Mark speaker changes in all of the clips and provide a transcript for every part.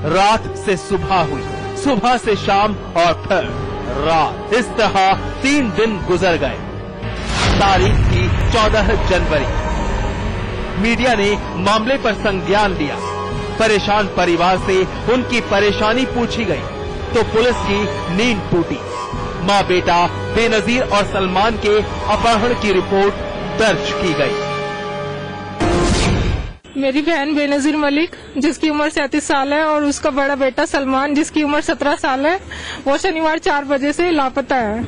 Speaker 1: रात से सुबह हुई, सुबह से शाम और फिर रात। इस तरह 3 दिन गुजर गए। तारीख थी 14 जनवरी। मीडिया ने मामले पर संज्ञान लिया। परेशान परिवार से उनकी परेशानी पूछी गई तो पुलिस की नींद टूटी। मां बेटा बेनजीर और सलमान के अपहरण की रिपोर्ट दर्ज की गई।
Speaker 2: मेरी बहन बेनजीर मलिक जिसकी उम्र 37 साल है और उसका बड़ा बेटा सलमान जिसकी उम्र 17 साल है, वो शनिवार 4 बजे से लापता है।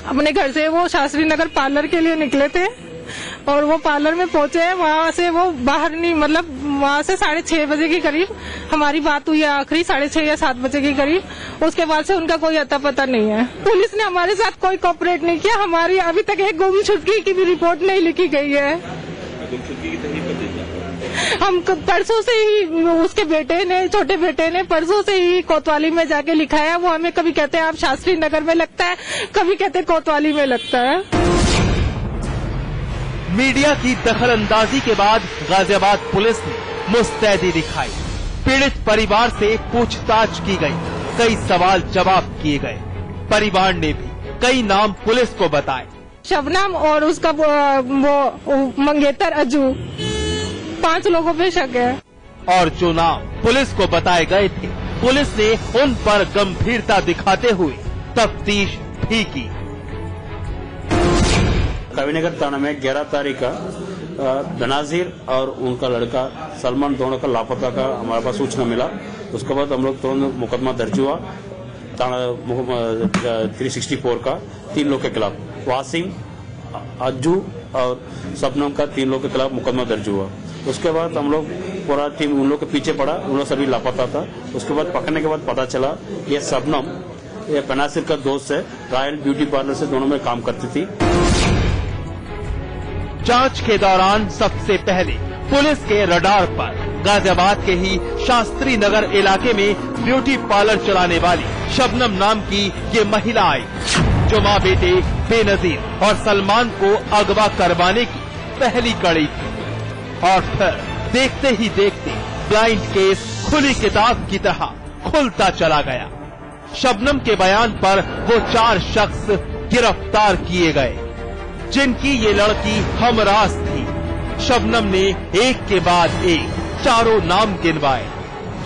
Speaker 2: अपने घर से वो शास्त्री नगर पार्लर के लिए निकले थे और वो पार्लर में पहुंचे हैं। वहाँ से वो बाहर नहीं, मतलब वहाँ से 6:30 बजे के करीब हमारी बात हुई है, आखिरी 6:30 या 7 बजे के करीब। उसके बाद से उनका कोई अता पता नहीं है। पुलिस ने हमारे साथ कोई कोऑपरेट नहीं किया। हमारी अभी तक एक गुमशुदगी की भी रिपोर्ट नहीं लिखी गई है। हम परसों से ही उसके बेटे ने, छोटे बेटे ने परसों से ही कोतवाली में जाके लिखाया। वो हमें कभी कहते हैं आप शास्त्री नगर में लगता है, कभी कहते कोतवाली में लगता है।
Speaker 1: मीडिया की दखलंदाजी के बाद गाजियाबाद पुलिस ने मुस्तैदी दिखाई। पीड़ित परिवार से पूछताछ की गई, कई सवाल जवाब किए गए। परिवार ने भी कई नाम पुलिस को बताए।
Speaker 2: शबनम और उसका वो मंगेतर अजू, 5 लोगों पे शक है।
Speaker 1: और जो नाम पुलिस को बताए गए थे, पुलिस ने उन पर गंभीरता दिखाते हुए तफ्तीश भी की।
Speaker 3: कविनगर थाना में 11 तारीख का बेनजीर और उनका लड़का सलमान दोनों का लापता का हमारे पास सूचना मिला। उसके बाद हम लोग तुरंत मुकदमा दर्ज हुआ थाना 364 का 3 लोग के खिलाफ, वासिम, अज्जू और शबनम का 3 लोग के खिलाफ मुकदमा दर्ज हुआ। उसके बाद हम लोग पूरा टीम उन लोग के पीछे पड़ा, उन लोग सभी लापता था। उसके बाद पकड़ने के बाद पता चला ये शबनम ये बेनजीर का दोस्त है, रॉयल ब्यूटी पार्लर से दोनों में काम करती थी।
Speaker 1: जांच के दौरान सबसे पहले पुलिस के रडार पर गाजियाबाद के ही शास्त्री नगर इलाके में ब्यूटी पार्लर चलाने वाली शबनम नाम की ये महिला आई, जो मां बेटे बेनजीर और सलमान को अगवा करवाने की पहली कड़ी थी। और फिर देखते ही देखते ब्लाइंड केस खुली किताब की तरह खुलता चला गया। शबनम के बयान पर वो 4 शख्स गिरफ्तार किए गए, जिनकी ये लड़की हमराज थी। शबनम ने एक के बाद एक चारों नाम गिनवाए,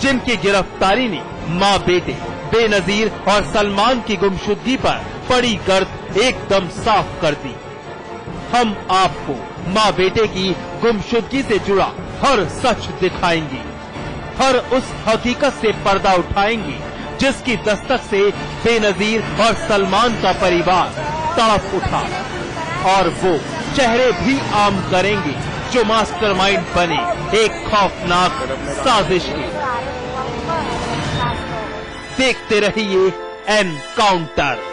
Speaker 1: जिनकी गिरफ्तारी ने मां बेटे बेनजीर और सलमान की गुमशुदगी पर पड़ी गर्द एकदम साफ कर दी। हम आपको मां बेटे की गुमशुदगी से जुड़ा हर सच दिखाएंगे, हर उस हकीकत से पर्दा उठाएंगे जिसकी दस्तक से बेनजीर और सलमान का परिवार तड़प उठा, और वो चेहरे भी आम करेंगे जो मास्टरमाइंड बने एक खौफनाक साजिश के। देखते रहिए एनकाउंटर।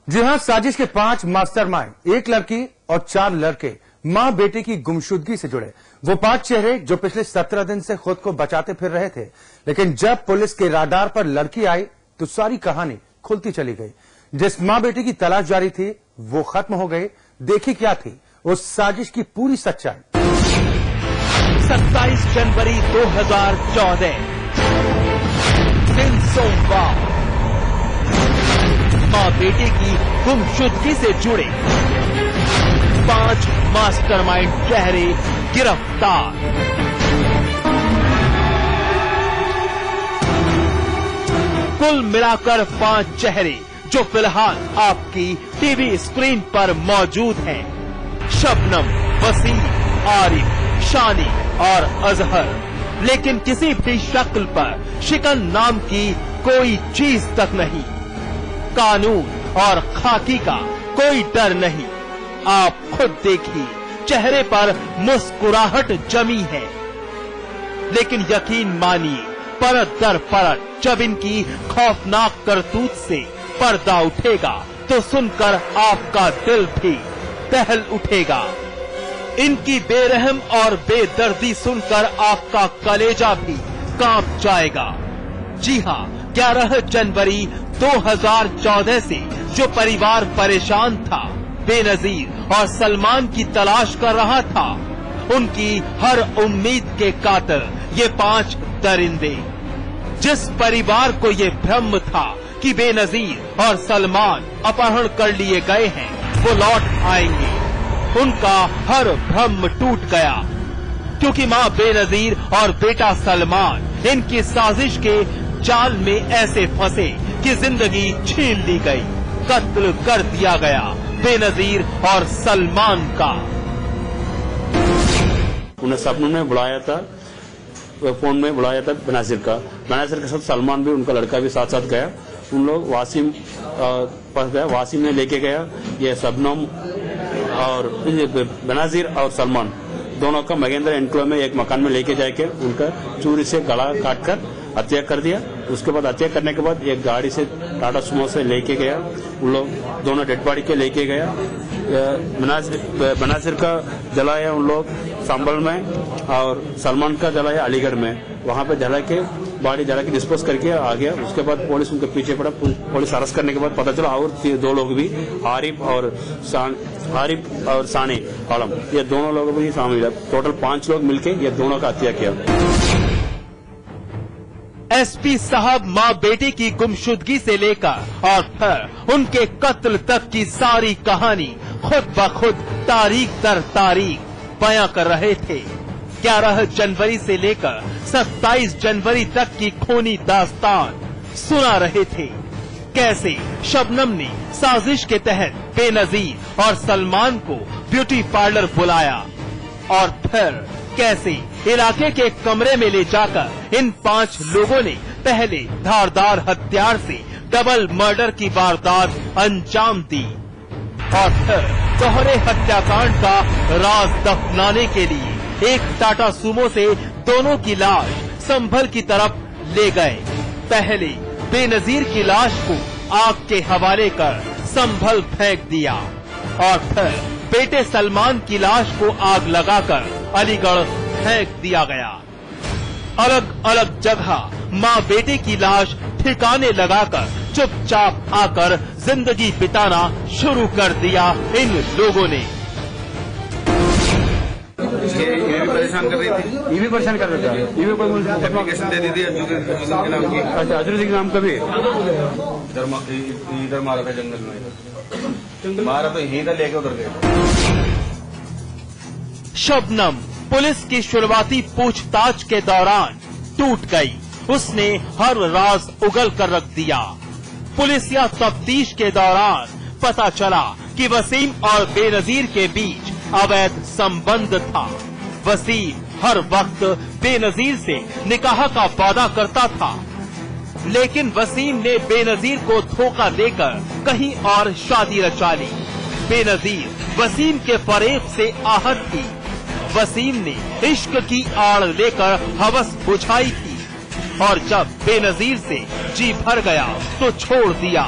Speaker 4: जी हां, साजिश के 5 मास्टरमाइंड, 1 लड़की और 4 लड़के मां बेटे की गुमशुदगी से जुड़े। वो 5 चेहरे जो पिछले 17 दिन से खुद को बचाते फिर रहे थे, लेकिन जब पुलिस के राडार पर लड़की आई तो सारी कहानी खुलती चली गई। जिस मां बेटे की तलाश जारी थी वो खत्म हो गई। देखी क्या थी उस साजिश की पूरी सच्चाई।
Speaker 1: 27 जनवरी 2014 दिन सोमवार, मां बेटे की गुमशुदगी से जुड़े 5 मास्टरमाइंड चेहरे गिरफ्तार। कुल मिलाकर 5 चेहरे जो फिलहाल आपकी टीवी स्क्रीन पर मौजूद हैं। शबनम, वसीम, आरिफ, शानी और अजहर। लेकिन किसी भी शक्ल पर शिकन नाम की कोई चीज तक नहीं। कानून और खाकी का कोई डर नहीं। आप खुद देखिए, चेहरे पर मुस्कुराहट जमी है। लेकिन यकीन मानिए, परत दर परत जब इनकी खौफनाक करतूत से पर्दा उठेगा तो सुनकर आपका दिल भी दहल उठेगा। इनकी बेरहम और बेदर्दी सुनकर आपका कलेजा भी कांप जाएगा। जी हां, 11 जनवरी 2014 से जो परिवार परेशान था, बेनजीर और सलमान की तलाश कर रहा था, उनकी हर उम्मीद के कातिल, ये 5 दरिंदे। जिस परिवार को ये भ्रम था कि बेनजीर और सलमान अपहरण कर लिए गए हैं, वो लौट आएंगे, उनका हर भ्रम टूट गया, क्योंकि मां बेनजीर और बेटा सलमान इनकी साजिश के जाल में ऐसे फंसे कि जिंदगी छीन ली गई, कत्ल कर दिया गया बेनजीर और सलमान का।
Speaker 3: उन्हें सपनों में बुलाया था, फोन में बुलाया था बेनजीर के साथ सलमान भी, उनका लड़का भी साथ साथ गया। उन लोग वासिम पास गया, वासिम ने लेके गया ये शबनम और बेनजीर और सलमान दोनों का मगेंद्र एनक्लेव में एक मकान में लेके जाके उनका चूरी से गला काटकर हत्या कर दिया। उसके बाद हत्या करने के बाद एक गाड़ी से टाटा सुमो से लेके गया, उन लोग दोनों डेड बॉडी के लेके गया। बेनजीर का जलाया उन लोग संभल में और सलमान का जलाया अलीगढ़ में। वहां पे जला के बॉडी जला के डिस्पोज करके आ गया। उसके बाद पुलिस उनके पीछे पड़ा, पुलिस अरेस्ट करने के बाद पता चला और 2 लोग भी, आरिफ और सानी आलम, ये दोनों लोग भी शामिल है। टोटल 5 लोग मिलके ये दोनों का हत्या किया।
Speaker 1: एसपी साहब मां बेटे की गुमशुदगी से लेकर और फिर उनके कत्ल तक की सारी कहानी खुद ब खुद तारीख दर तारीख बयां कर रहे थे। 11 जनवरी से लेकर 27 जनवरी तक की खूनी दास्तान सुना रहे थे। कैसे शबनम ने साजिश के तहत बेनजीर और सलमान को ब्यूटी पार्लर बुलाया और फिर कैसे इलाके के कमरे में ले जाकर इन 5 लोगों ने पहले धारदार हथियार से डबल मर्डर की वारदात अंजाम दी और फिर दोहरे हत्याकांड का राज दफनाने के लिए एक टाटा सुमो से दोनों की लाश संभल की तरफ ले गए। पहले बेनजीर की लाश को आग के हवाले कर संभल फेंक दिया और फिर बेटे सलमान की लाश को आग लगाकर अलीगढ़ फेंक दिया गया। अलग अलग जगह मां बेटे की लाश ठिकाने लगाकर चुपचाप आकर जिंदगी बिताना शुरू कर दिया इन लोगों ने।
Speaker 5: ये भी परेशान कर रही थी,
Speaker 3: ये भी परेशान कर रहा था, ये भी कोई
Speaker 5: एप्लीकेशन दे दी थी अजूर के नाम की।
Speaker 3: अच्छा, अजूर के नाम का भी
Speaker 5: इधर मारा था, जंगल में मारा तो यहीं था, लेके उधर गए।
Speaker 1: शबनम पुलिस की शुरुआती पूछताछ के दौरान टूट गई। उसने हर राज उगल कर रख दिया। पुलिसिया तफ्तीश के दौरान पता चला कि वसीम और बेनजीर के बीच अवैध संबंध था। वसीम हर वक्त बेनजीर से निकाह का वादा करता था, लेकिन वसीम ने बेनजीर को धोखा देकर कहीं और शादी रचा ली। बेनजीर वसीम के फरेब से आहत थी। वसीम ने इश्क की आड़ लेकर हवस बुझाई थी और जब बेनजीर से जी भर गया तो छोड़ दिया।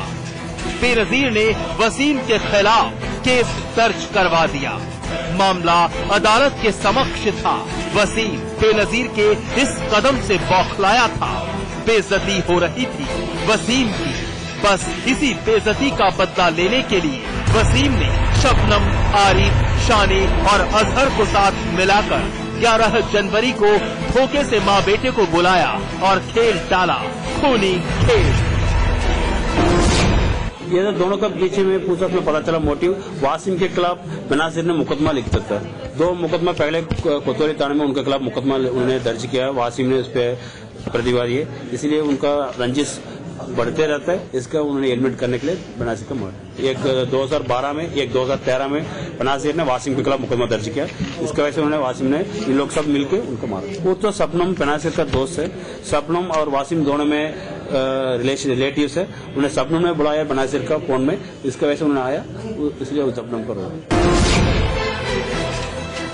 Speaker 1: बेनजीर ने वसीम के खिलाफ केस दर्ज करवा दिया। मामला अदालत के समक्ष था। वसीम बेनजीर के इस कदम से बौखलाया था। बेइज्जती हो रही थी वसीम की। बस इसी बेइज्जती का बदला लेने के लिए वसीम ने शबनम, आरिफ, शानी और अजहर को साथ मिलाकर 11 जनवरी को धोखे से मां बेटे को बुलाया और खेल डाला खूनी खेल।
Speaker 3: ये तो दोनों का पीछे में पूछताछ में पता चला मोटिव। वासिम के खिलाफ बेनजीर ने मुकदमा लिख सकता है। 2 मुकदमा पहले कोतवाली थाने में उनके खिलाफ मुकदमा उन्होंने दर्ज किया। वासिम ने उस पर प्रतिवाद दिए, इसलिए उनका रंजिश बढ़ते रहता है। इसका उन्होंने एडमिट करने के लिए बेनजीर का मर्डर एक 2012 में, एक 2013 में बेनजीर ने वासिम के खिलाफ मुकदमा दर्ज किया। इसकी वजह से उन्होंने वासिम ने इन लोग सब मिलकर उनको मारा। वो तो शबनम बेनजीर का दोस्त है। शबनम और वासिम दोनों में रिलेटिव्स है। उन्हें शबनम ने बुलाया बेनजीर का फोन में, इसकी वजह से उन्होंने आया, इसलिए वो शबनम को रोका।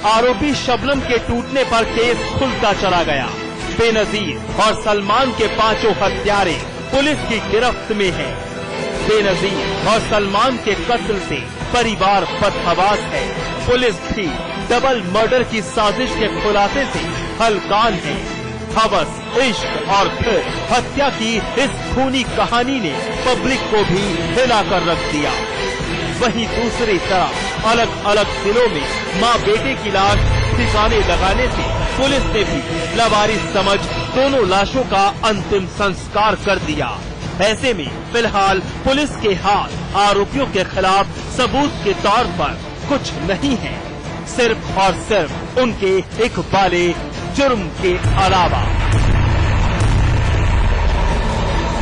Speaker 1: आरोपी शबनम के टूटने पर केस खुलता चला गया। बेनजीर और सलमान के 5 हत्यारे पुलिस की गिरफ्त में हैं। बेनजीर और सलमान के कत्ल से परिवार बदहवास है। पुलिस भी डबल मर्डर की साजिश के खुलासे से हलकान है। हवस, इश्क और फिर हत्या की इस खूनी कहानी ने पब्लिक को भी हिलाकर रख दिया। वहीं दूसरी तरफ अलग अलग जिलों में मां बेटे की लाश ठिकाने लगाने से पुलिस ने भी लावारिस समझ दोनों लाशों का अंतिम संस्कार कर दिया। ऐसे में फिलहाल पुलिस के हाथ आरोपियों के खिलाफ सबूत के तौर पर कुछ नहीं है, सिर्फ और सिर्फ उनके इकबाले जुर्म के अलावा।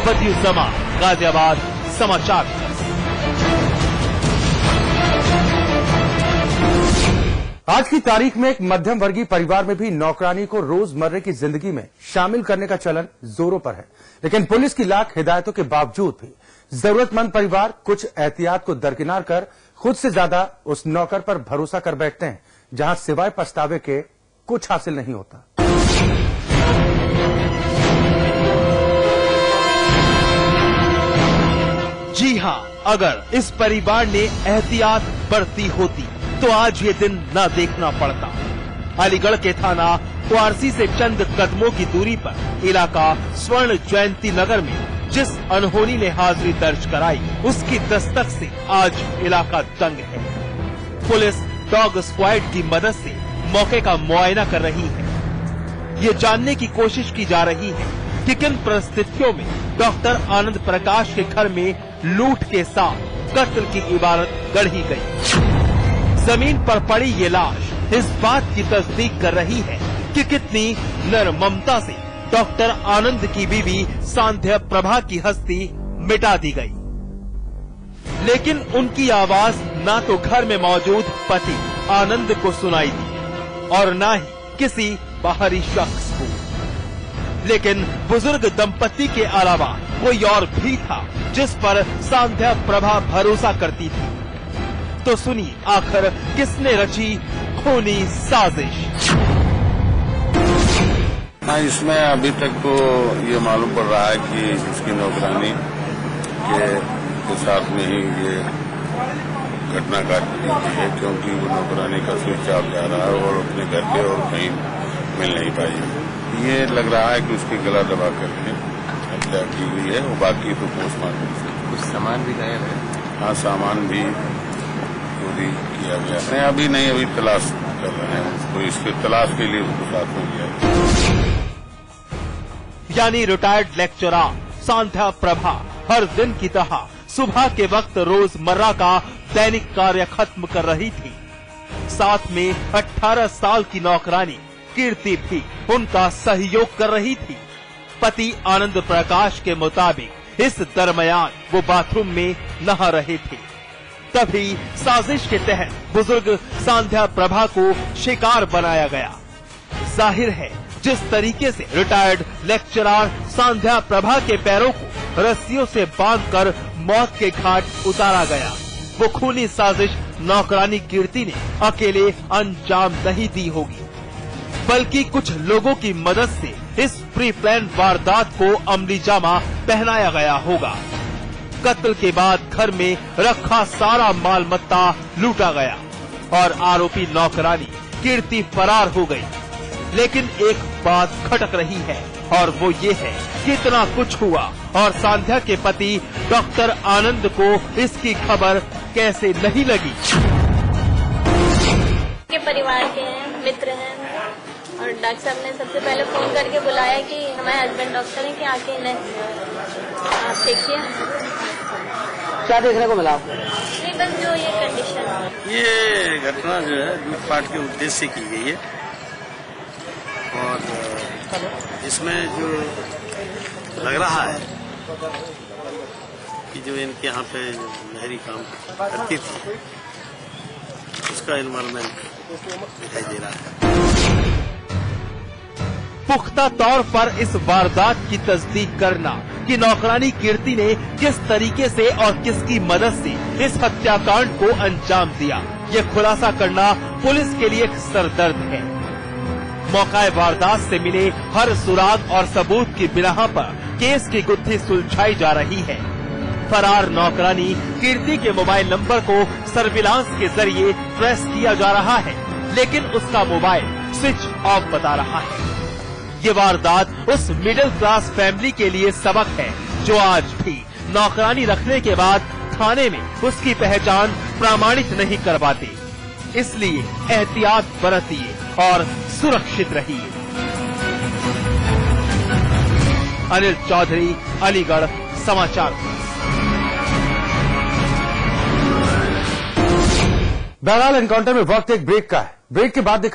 Speaker 1: बदियुज्जमा, गाजियाबाद, समाचार।
Speaker 4: आज की तारीख में एक मध्यम वर्गीय परिवार में भी नौकरानी को रोजमर्रा की जिंदगी में शामिल करने का चलन जोरों पर है, लेकिन पुलिस की लाख हिदायतों के बावजूद भी जरूरतमंद परिवार कुछ एहतियात को दरकिनार कर खुद से ज्यादा उस नौकर पर भरोसा कर बैठते हैं जहां सिवाय पछतावे के कुछ हासिल नहीं होता।
Speaker 1: जी हां, अगर इस परिवार ने एहतियात बरती होती तो आज ये दिन न देखना पड़ता। अलीगढ़ के थाना क्वारसी से चंद कदमों की दूरी पर इलाका स्वर्ण जयंती नगर में जिस अनहोनी ने हाजिरी दर्ज कराई, उसकी दस्तक से आज इलाका दंग है। पुलिस डॉग स्क्वाड की मदद से मौके का मुआयना कर रही है। ये जानने की कोशिश की जा रही है कि किन परिस्थितियों में डॉक्टर आनंद प्रकाश के घर में लूट के साथ कत्ल की इबारत गढ़ी गई। जमीन पर पड़ी ये लाश इस बात की तस्दीक कर रही है कि कितनी निर्ममता से डॉक्टर आनंद की बीवी सांध्या प्रभा की हस्ती मिटा दी गई। लेकिन उनकी आवाज ना तो घर में मौजूद पति आनंद को सुनाई दी और ना ही किसी बाहरी शख्स को। लेकिन बुजुर्ग दंपति के अलावा कोई और भी था जिस पर सांध्या प्रभा भरोसा करती थी। तो सुनिए आखिर किसने रची खूनी साजिश।
Speaker 6: हाँ, इसमें अभी तक तो ये मालूम पड़ रहा है कि इसकी नौकरानी के साथ में ही ये घटना घटी है, क्योंकि वो नौकरानी का स्विच ऑफ जा रहा है और अपने घर पे और कहीं मिल नहीं पाई। ये लग रहा है कि उसकी गला दबा करके हत्या की हुई है और बाकी तो पोस्टमार्टम से
Speaker 5: कुछ सामान भी गायब है।
Speaker 6: हाँ, सामान भी चोरी किया गया है। अभी नहीं, अभी तलाश कर रहे हैं उसको, इसके तलाश के लिए उसको साथ में लिया।
Speaker 1: यानी रिटायर्ड लेक्चरर सांध्या प्रभा हर दिन की तरह सुबह के वक्त रोजमर्रा का दैनिक कार्य खत्म कर रही थी। साथ में 18 साल की नौकरानी कीर्ति भी उनका सहयोग कर रही थी। पति आनंद प्रकाश के मुताबिक इस दरमियान वो बाथरूम में नहा रहे थे। तभी साजिश के तहत बुजुर्ग सांध्या प्रभा को शिकार बनाया गया। जाहिर है जिस तरीके से रिटायर्ड लेक्चरर सांध्या प्रभा के पैरों को रस्सियों से बांधकर मौत के घाट उतारा गया, वो खूनी साजिश नौकरानी कीर्ति ने अकेले अंजाम नहीं दी होगी, बल्कि कुछ लोगों की मदद से इस प्री प्लान वारदात को अमली जामा पहनाया गया होगा। कत्ल के बाद घर में रखा सारा माल मत्ता लूटा गया और आरोपी नौकरानी कीर्ति फरार हो गई। लेकिन एक बात खटक रही है और वो ये है कि इतना कुछ हुआ और सांध्या के पति डॉक्टर आनंद को इसकी खबर कैसे नहीं लगी।
Speaker 7: के परिवार के हैं, मित्र हैं और डॉक्टर साहब ने सबसे पहले फोन करके बुलाया कि हमारे हस्बैंड डॉक्टर हैं कि आके इन्हें आप देखिए।
Speaker 8: क्या देखने को मिला?
Speaker 7: नहीं, बस जो ये कंडीशन।
Speaker 9: ये घटना जो है लूटपाट के उद्देश्य से की गई है और इसमें जो लग रहा है कि जो इनके यहाँ पे नहरी काम करती थी उसका इन्वॉल्वमेंट दिखाई दे रहा है।
Speaker 1: पुख्ता तौर पर इस वारदात की तस्दीक करना कि नौकरानी कीर्ति ने किस तरीके से और किसकी मदद से इस हत्याकांड को अंजाम दिया, ये खुलासा करना पुलिस के लिए एक सरदर्द है। मौका वारदात से मिले हर सुराग और सबूत की बिना पर केस की गुत्थी सुलझाई जा रही है। फरार नौकरानी कीर्ति के मोबाइल नंबर को सर्विलांस के जरिए ट्रेस किया जा रहा है, लेकिन उसका मोबाइल स्विच ऑफ बता रहा है। ये वारदात उस मिडिल क्लास फैमिली के लिए सबक है जो आज भी नौकरानी रखने के बाद थाने में उसकी पहचान प्रमाणित नहीं करवाते। इसलिए एहतियात बरतिए और सुरक्षित रहिए। अनिल चौधरी, अलीगढ़ समाचार।
Speaker 4: बहरहाल एनकाउंटर में वक्त एक ब्रेक का है। ब्रेक के बाद दिखा